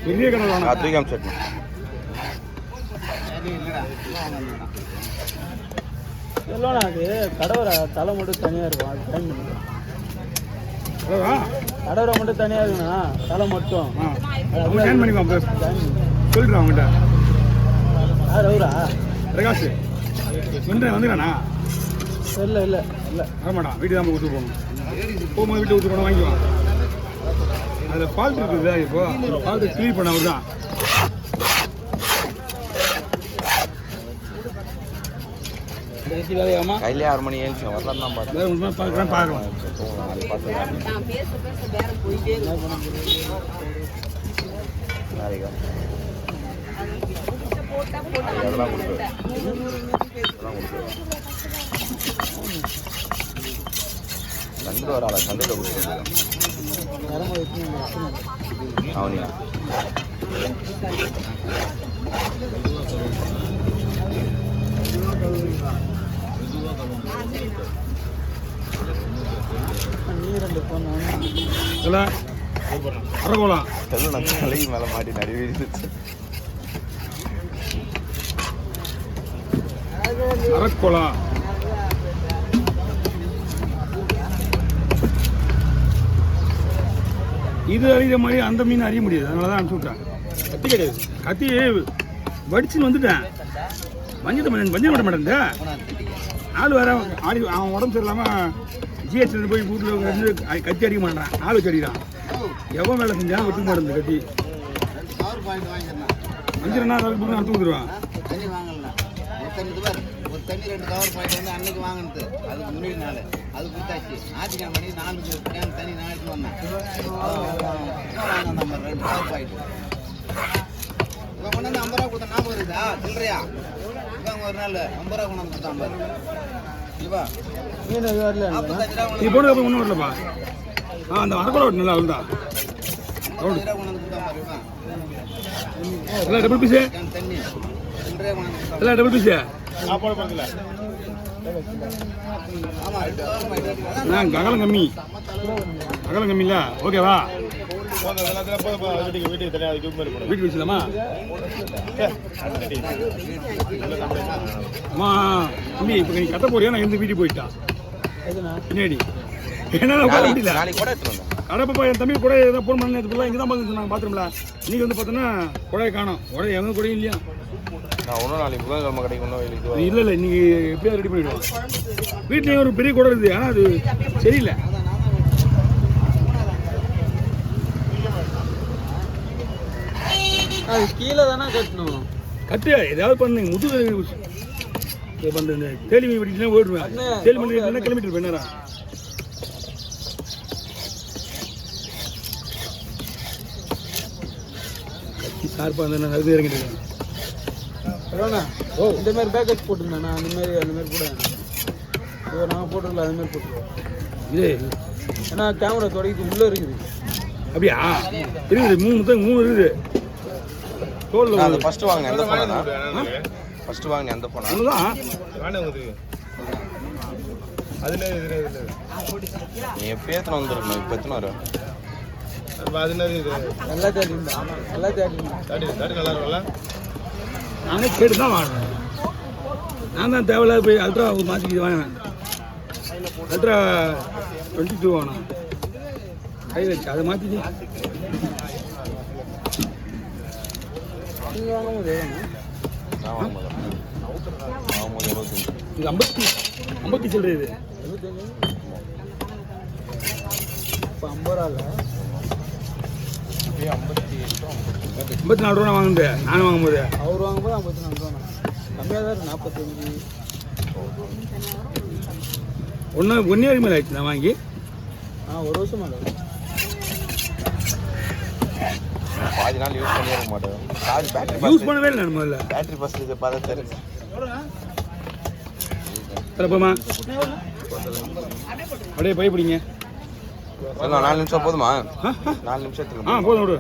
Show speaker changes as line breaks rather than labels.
பெரிய கடை வேணும்.
3 கிராம் செட்.
இல்லைண்ணா அது கடவுரை தலை மட்டும் தனியாக இருக்கும். அது டைம் பண்ணிக்கலாம். கடவுரை மட்டும் தனியாக இருக்குண்ணா, தலை மட்டும்
ஜாயின் பண்ணிக்கலாம். சொல்லிடுறேன் அவங்ககிட்ட.
யார் அவரா?
பிரகாஷ் வந்துடுறாண்ணா?
இல்லை இல்லை இல்லை
வரமாட்டான். வீட்டுக்கு தான் கொடுத்து போகணும். போகும்போது வீட்டை கொடுத்து போனால் வாங்கிக்குவான். அதில் ஃபால்ட் இருக்குது. இப்போ ஃபால்ட்டு க்ளீன் பண்ண தான்.
கையிலே 6 மணி ஏழுச்சு வரலாம் தான்
பார்க்கலாம்.
சண்டை வராள சண்டையில் கொடுத்து அவனியா
அரகோலா
தலை மேலே மாட்டி நடுவிடுச்சு.
அரக்கோலா இது அறிகிற மாதிரி அந்த மீன் அறிய முடியாது. அதனால தான் அனுப்பிச்சு விட்டேன். கத்தி கிடையாது. கத்தி வடிச்சுன்னு வந்துட்டேன். வஞ்சிட மாட்டேன். ஆள் வேற ஆடி அவன் உடம்பு சரியில்லாமல் ஜிஹெச்ல போய் வீட்டில் வந்து கத்தி அடிக்க மாட்டேறான். ஆள் வச்சு அடிக்கிறான். எவன் வேலை செஞ்சாலும் ஒத்துக்க மாட்டேன். கத்தி வஞ்சிரன்னா அதுக்கு அனுப்பிச்சு கொடுத்துருவான்.
ஒரு தண்ணி 2 கவர் பாயிண்ட் வந்து அன்னைக்கு வாங்கினது. அதுக்கு முன்னாடி நாள் அது கொடுத்தாச்சு. ஞாயிற்றுக்கிழமை மணி 4 தண்ணி நான் எடுத்து வந்தேன். நம்ம 2 கவர் பாயிண்ட் இவன் கொண்டு வந்து 50 ரூபா கொடுத்தா ஞாபகம் இருக்குதா? சில்லறையா இவன் ஒரு நாள் 50 ரூபா கொண்டு வந்து கொடுத்தான் பாரு. இவா
நீ போனது அப்புறம் ஒன்றும் வரலப்பா. அந்த அரக்கோலா நல்லா இருந்தா
50 ரூபா கொண்டு வந்து கொடுத்தான் பாரு. இவன்
எல்லாம் டபுள் பீஸு.
தண்ணி சில்லறையா கொண்டு வந்து
எல்லாம் டபுள் பீஸு. அகலம் கம்மி. அகலம் கம்மி இல்ல. ஓகேவா? வீட்டுக்கு வச்சுலாமா? அம்மா தம்பி இப்போ நீ கட்ட போறியா? நான் எந்த வீட்டுக்கு போயிட்டான் பின்னாடி என்ன போட முடியல. கடப்பா என் தம்பி கூட ஏதோ ஃபோன் பண்ண இங்கே தான் பார்த்து நாங்கள் பாத்ரூம்ல. இன்னைக்கு வந்து பார்த்தோன்னா குழையை காணும். குழை எவங்க கூடயும் இல்லையா?
நான் ஒன்றும் நாளைக்கு புதன்கிழமை கிடைக்கும்.
இல்லை இல்லை இன்னைக்கு எப்படியாவது ரெடி பண்ணிவிடுவோம். வீட்லேயும் ஒரு பெரிய குடம் இருக்குது. ஆனால் அது சரியில்லை.
அது கீழே தானே கட்டணும்.
கட்டு ஏதாவது பண்ணுங்க. முதுகு இந்த தேலி மீன் வெட்டிட்டுனா ஓடுவேன். தேலி மீன் வெட்டினா கிளம்பிட்டு இருப்பேன். நேரம் கத்தி சார்பாக இருந்தால் அது இறங்கிட்டு இருக்கேன்.
ஓ இந்த மாதிரி பேக்கேஜ் போட்டுருந்தேண்ணா. அந்த மாதிரி கூட நாங்கள் போட்டுருல அது மாதிரி போட்டுருவோம்.
இது
ஏன்னா கேமரா தொடங்கிட்டு உள்ளே இருக்குது.
அப்படியா? இருக்குது. 3 இருக்குது. தோல்
அது ஃபர்ஸ்ட் வாங்கினேன். எந்த ஃபோனா? ஃபர்ஸ்ட் வாங்கினேன் எந்த ஃபோனா?
அதுதான்
நீ எப்போ எத்தனை வந்துருக்கணும்? இப்போ எத்தனை வரும்?
நல்லா தேடி
நானே கேட்டு தான் வாங்கினேன். நான் தான் தேவையில்லாத போய் அல்ட்ரா மாற்றிக்கிட்டு வாங்கினேன். அல்ட்ரா 22 வாங்கினேன். கை வச்சு அதை மாற்றிச்சு.
நீங்கள் வாங்கும்போது
நான் வாங்கும்போது 25.
இது 50 சில்லறை. இது
இப்போ 50 ரூபா இல்லை.
54 ரூபா வாங்கினேன் நானும் வாங்கும்போது.
அவர் வாங்கும்போது 54 ரூபா கம்மியாக தான் இருக்குது. 45.
ஒன்றே மேலே ஆயிடுச்சு நான் வாங்கி.
ஒரு வருஷம் மேலே
பாதி நாள் யூஸ் பண்ணியே இருக்க மாட்டேன். சார்ஜ் பேட்டரி
யூஸ் பண்ணவே இல்லை. நான் முதல்ல
பேட்டரி பர்சன்டேஜ் பார்த்தா தெரியும்.
போமா அப்படியே போய் பிடிங்க.
4 நிமிஷம் போதுமா? 4 நிமிஷத்துக்கு
போதும் விடு.